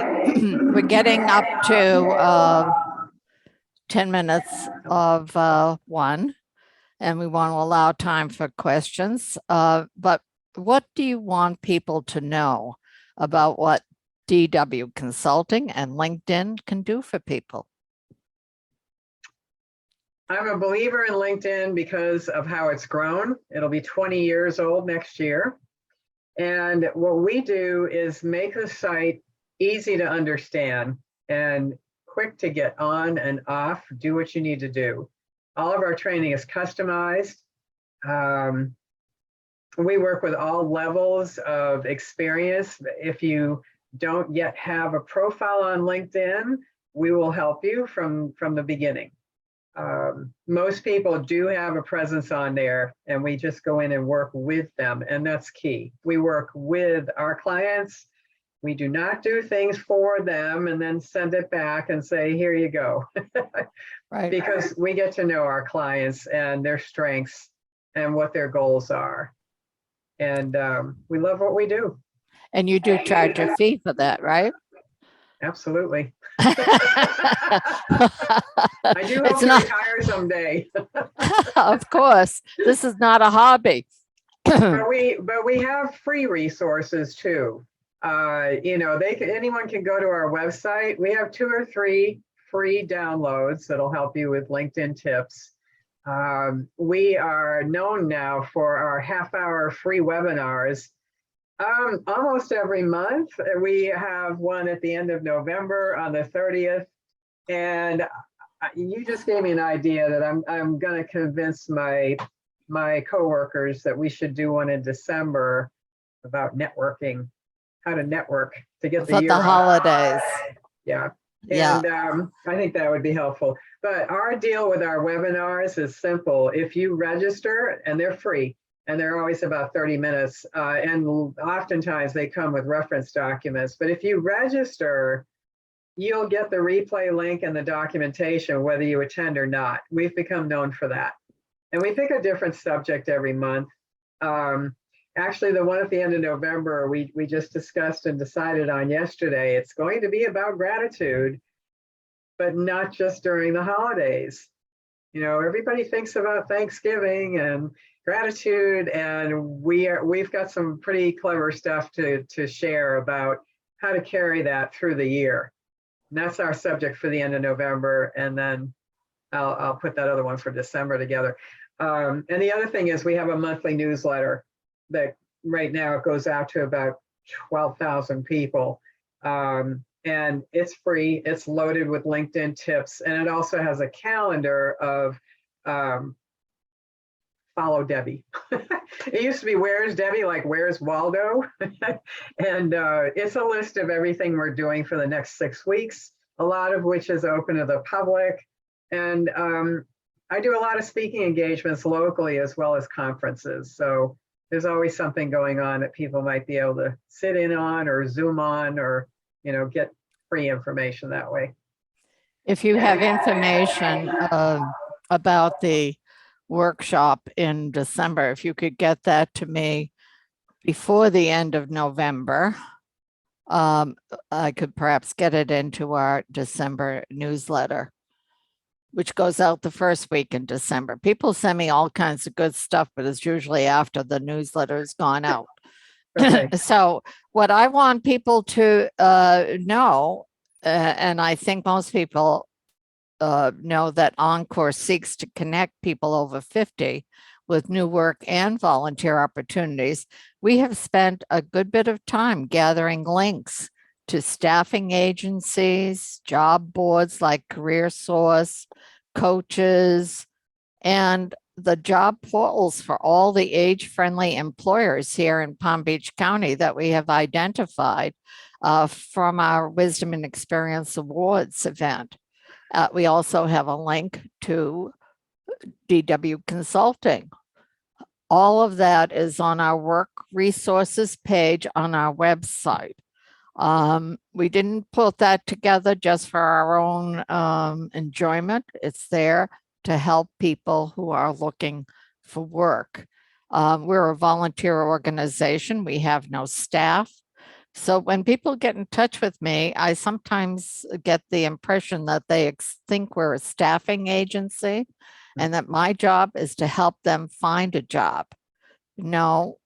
we're getting up to 10 minutes of 1, and we want to allow time for questions. But what do you want people to know about what DW Consulting and LinkedIn can do for people? I'm a believer in LinkedIn because of how it's grown. It'll be 20 years old next year. And what we do is make the site easy to understand and quick to get on and off, do what you need to do. All of our training is customized. We work with all levels of experience. If you don't yet have a profile on LinkedIn, we will help you from the beginning. Most people do have a presence on there, and we just go in and work with them, and that's key. We work with our clients. We do not do things for them and then send it back and say, here you go. Right. Because we get to know our clients and their strengths and what their goals are. And we love what we do. And you do charge a fee for that, right? Absolutely. I do hope to retire someday. Of course, this is not a hobby. But we have free resources too. Anyone can go to our website. We have 2 or 3 free downloads that'll help you with LinkedIn tips. We are known now for our half-hour free webinars. Almost every month. We have one at the end of November on the 30th. And you just gave me an idea that I'm going to convince my coworkers that we should do one in December about networking, how to network to get the for year the out. holidays. Yeah. Yeah. And I think that would be helpful. But our deal with our webinars is simple. If you register, and they're free, and they're always about 30 minutes, and oftentimes they come with reference documents. But if you register, you'll get the replay link and the documentation, whether you attend or not. We've become known for that. And we pick a different subject every month. Actually, the one at the end of November, we just discussed and decided on yesterday. It's going to be about gratitude, but not just during the holidays. You know, everybody thinks about Thanksgiving and gratitude, and we've got some pretty clever stuff to share about how to carry that through the year. And that's our subject for the end of November, and then I'll put that other one for December together. And the other thing is we have a monthly newsletter that right now it goes out to about 12,000 people. And it's free, it's loaded with LinkedIn tips, and it also has a calendar of follow Debbie. It used to be where's Debbie, like where's Waldo? And it's a list of everything we're doing for the next 6 weeks, a lot of which is open to the public. And I do a lot of speaking engagements locally as well as conferences. So there's always something going on that people might be able to sit in on or Zoom on or, you know, get free information that way. If you have information about the workshop in December, if you could get that to me before the end of November, I could perhaps get it into our December newsletter, which goes out the first week in December. People send me all kinds of good stuff, but it's usually after the newsletter has gone out. Okay. So what I want people to know, and I think most people know that Encore seeks to connect people over 50 with new work and volunteer opportunities. We have spent a good bit of time gathering links to staffing agencies, job boards like CareerSource, coaches, and the job portals for all the age-friendly employers here in Palm Beach County that we have identified from our Wisdom and Experience Awards event. We also have a link to DW Consulting. All of that is on our work resources page on our website. We didn't put that together just for our own enjoyment. It's there to help people who are looking for work. We're a volunteer organization. We have no staff. So when people get in touch with me, I sometimes get the impression that they think we're a staffing agency and that my job is to help them find a job. No,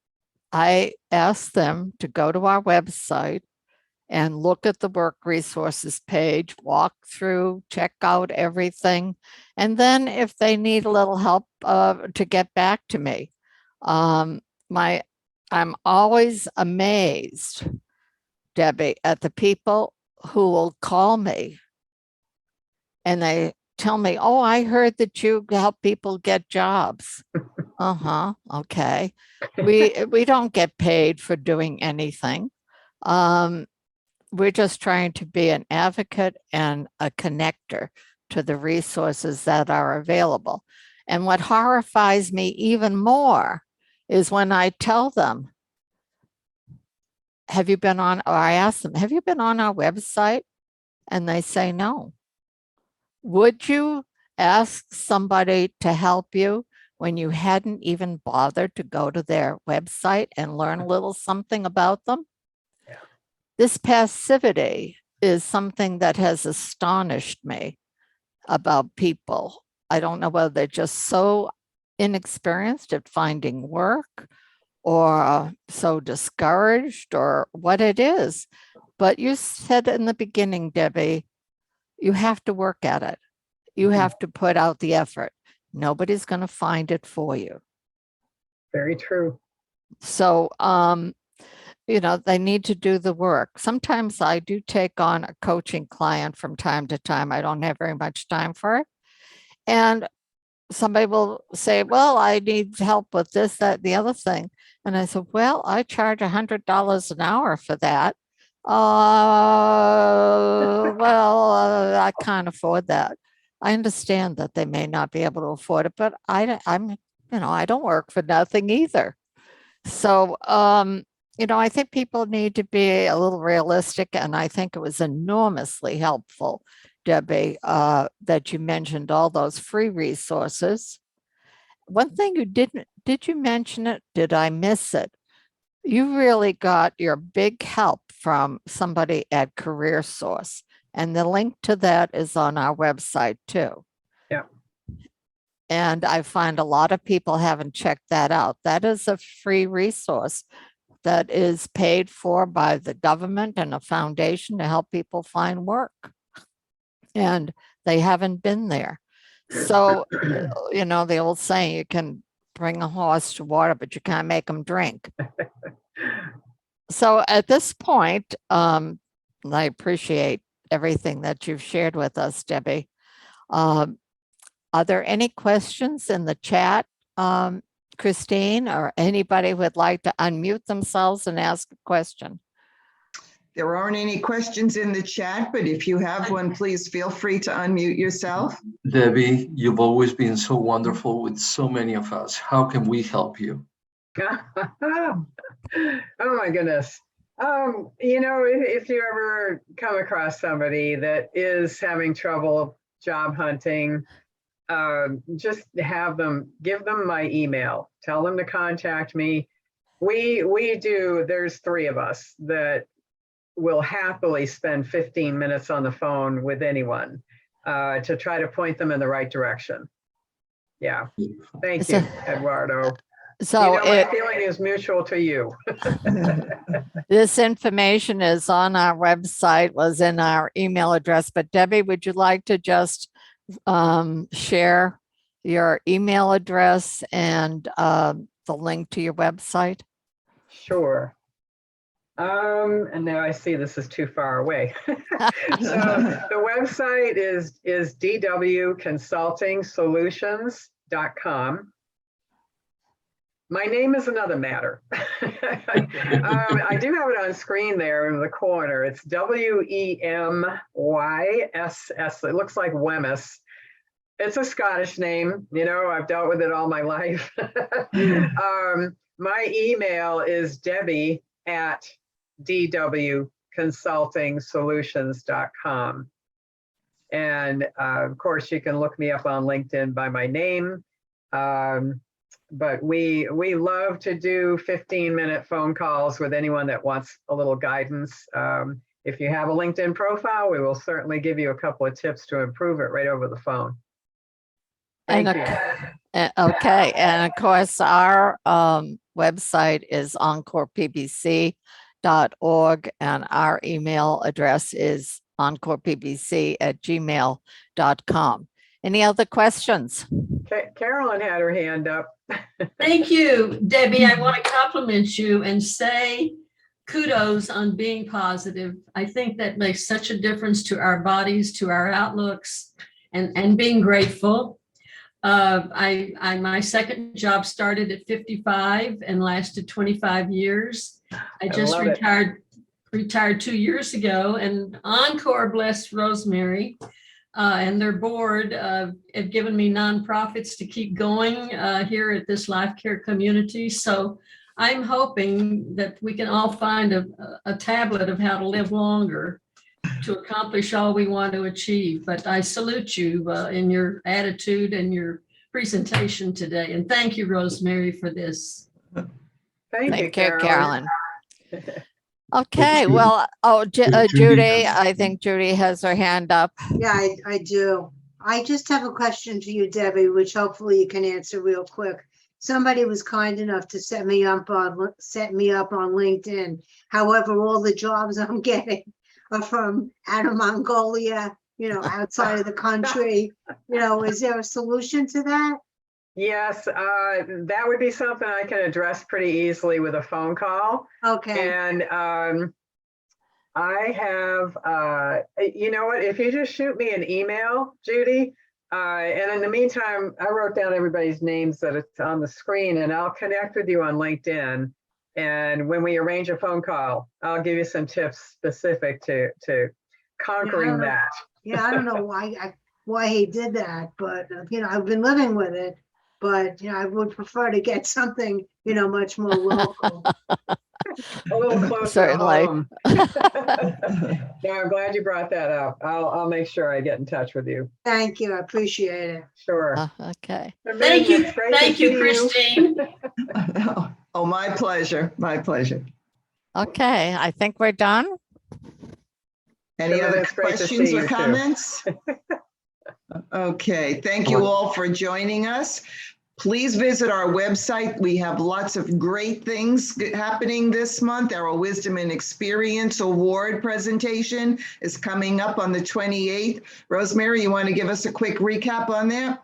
I ask them to go to our website and look at the work resources page, walk through, check out everything. And then if they need a little help to get back to me, I'm always amazed, Debbie, at the people who will call me and they tell me, oh, I heard that you help people get jobs. Okay. We don't get paid for doing anything. We're just trying to be an advocate and a connector to the resources that are available. And what horrifies me even more is when I tell them, have you been on, or I ask them, have you been on our website? And they say no. Would you ask somebody to help you when you hadn't even bothered to go to their website and learn a little something about them? Yeah. This passivity is something that has astonished me about people. I don't know whether they're just so inexperienced at finding work or so discouraged or what it is. But you said in the beginning, Debbie, you have to work at it. You have to put out the effort. Nobody's going to find it for you. Very true. So, you know, they need to do the work. Sometimes I do take on a coaching client from time to time. I don't have very much time for it. And somebody will say, well, I need help with this, that, the other thing. And I said, well, I charge $100 an hour for that. I can't afford that. I understand that they may not be able to afford it, but I don't work for nothing either. So, you know, I think people need to be a little realistic, and I think it was enormously helpful, Debbie, that you mentioned all those free resources. One thing you did you mention it? Did I miss it? you really got your big help from somebody at Career Source. And the link to that is on our website too. Yeah. And I find a lot of people haven't checked that out. That is a free resource that is paid for by the government and a foundation to help people find work. And they haven't been there. So, you know, the old saying, you can bring a horse to water, but you can't make them drink. So at this point, I appreciate everything that you've shared with us, Debbie. Are there any questions in the chat, Christine, or anybody who would like to unmute themselves and ask a question? There aren't any questions in the chat, but if you have one, please feel free to unmute yourself. Debbie, you've always been so wonderful with so many of us. How can we help you? Oh my goodness. You know, if you ever come across somebody that is having trouble job hunting, just give them my email, tell them to contact me. There's 3 of us that will happily spend 15 minutes on the phone with anyone to try to point them in the right direction. Yeah, thank you, Eduardo. So my feeling is mutual to you. this information is on our website, was in our email address, but Debbie, would you like to just share your email address and the link to your website? Sure. And now I see this is too far away. So the website is dwconsultingsolutions.com. My name is another matter. I do have it on screen there in the corner. It's Wemyss. It looks like Wemyss. It's a Scottish name. You know, I've dealt with it all my life. My email is debbie@dwconsultingsolutions.com. And of course, you can look me up on LinkedIn by my name. But we love to do 15-minute phone calls with anyone that wants a little guidance. If you have a LinkedIn profile, we will certainly give you a couple of tips to improve it right over the phone. Thank you. Okay, and of course, our website is encorepbc.org, and our email address is encorepbc@gmail.com. Any other questions? Carolyn had her hand up. Thank you, Debbie. I want to compliment you and say kudos on being positive. I think that makes such a difference to our bodies, to our outlooks, and being grateful. My second job started at 55 and lasted 25 years. I just retired 2 years ago, and Encore, bless Rosemary, and their board have given me nonprofits to keep going here at this life care community. So I'm hoping that we can all find a tablet of how to live longer to accomplish all we want to achieve. But I salute you in your attitude and your presentation today. And thank you, Rosemary, for this. Thank you, Carolyn. Okay, well, Judy, I think Judy has her hand up. Yeah, I do. I just have a question to you, Debbie, which hopefully you can answer real quick. Somebody was kind enough to set me up on LinkedIn. However, all the jobs I'm getting are from out of Mongolia, outside of the country. Is there a solution to that? Yes, that would be something I can address pretty easily with a phone call. Okay. And I have, you know what, if you just shoot me an email, Judy, and in the meantime, I wrote down everybody's names that it's on the screen, and I'll connect with you on LinkedIn. And when we arrange a phone call, I'll give you some tips specific to conquering that. Yeah, I don't know why he did that, but I've been living with it. But I would prefer to get something much more local. A little closer to Certainly. home. No, I'm glad you brought that up. I'll make sure I get in touch with you. Thank you. I appreciate it. Sure. Okay. Thank you, It's great to thank you, see Christine. Oh, my pleasure. My pleasure. Okay, I think we're done. Any Sure, other it's great to questions see or you too. comments? Okay, thank you all for joining us. Please visit our website. We have lots of great things happening this month. Our Wisdom and Experience Award presentation is coming up on the 28th. Rosemary, you want to give us a quick recap on that?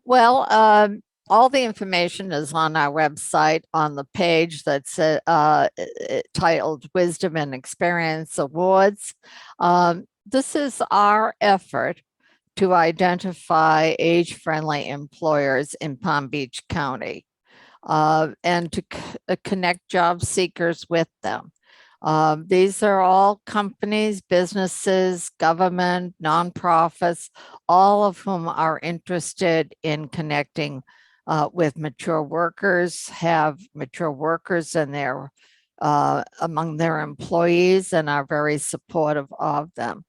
Well, all the information is on our website on the page that's titled Wisdom and Experience Awards. This is our effort to identify age-friendly employers in Palm Beach County and to connect job seekers with them. These are all companies, businesses, government, nonprofits, all of whom are interested in connecting with mature workers, have mature workers in their among their employees, and are very supportive of them.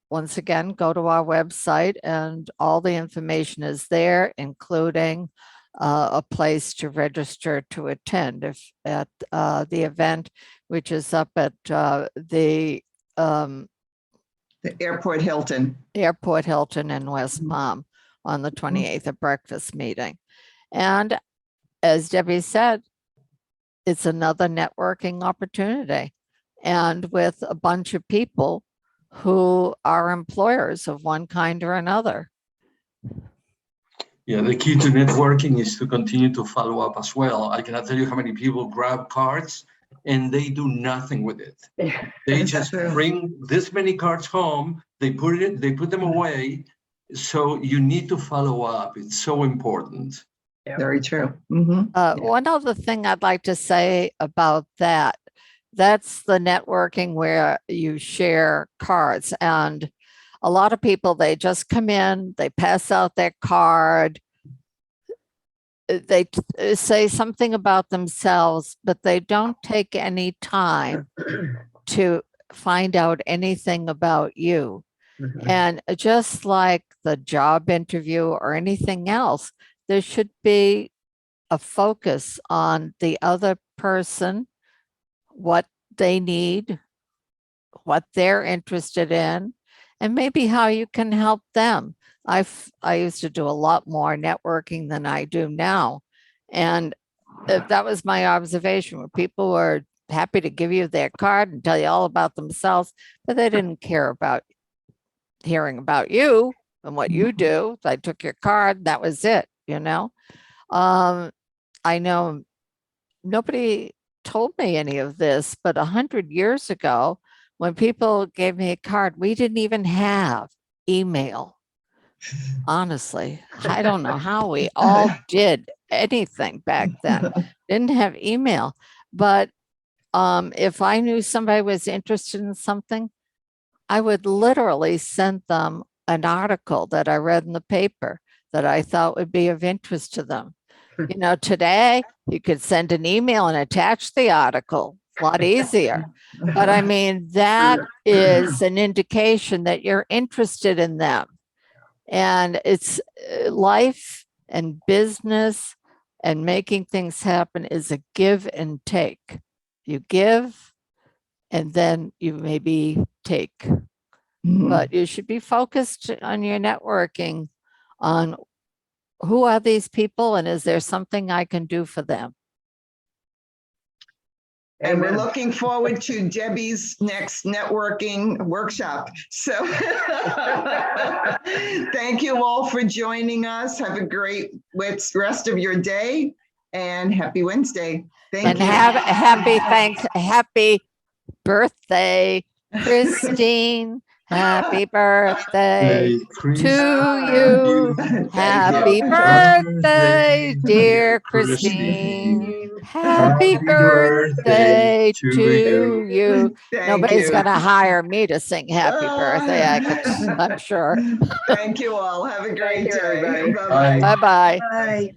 Once again, go to our website and all the information is there, including a place to register to attend at the event, which is up at the Airport Hilton. Airport Hilton in West Palm on the 28th, a breakfast meeting. And as Debbie said, it's another networking opportunity, and with a bunch of people who are employers of one kind or another. Yeah, the key to networking is to continue to follow up as well. I cannot tell you how many people grab cards and they do nothing with it. They just bring this many cards home, they put them away. So you need to follow up. It's so important. Yep. Very true. Mhm. One other thing I'd like to say about that's the networking where you share cards, and a lot of people, they just come in, they pass out their card, they say something about themselves, but they don't take any time to find out anything about you. And just like the job interview or anything else, there should be a focus on the other person, what they need, what they're interested in, and maybe how you can help them. I used to do a lot more networking than I do now. And that was my observation, where people were happy to give you their card and tell you all about themselves, but they didn't care about hearing about you and what you do. They took your card, that was it, you know? I know nobody told me any of this, but 100 years ago, when people gave me a card, we didn't even have email. Honestly, I don't know how we all did anything back then. Didn't have email, but if I knew somebody was interested in something, I would literally send them an article that I read in the paper that I thought would be of interest to them. You know, today you could send an email and attach the article, a lot easier. But I mean, that is an indication that you're interested in them. And it's life and business and making things happen is a give and take. You give and then you maybe take. But you should be focused on your networking, on who are these people and is there something I can do for them? And we're Amen. looking forward to Debbie's next networking workshop. So thank you all for joining us. Have a great rest of your day and happy Wednesday. Thank And you. have a happy birthday, Christine. Happy birthday to you. Happy birthday, dear Christine. Happy birthday to you. Thank Nobody's you. gonna hire me to sing happy birthday, I'm sure. Thank you all. Have a great you, day. everybody. Bye-bye. Bye-bye. Bye.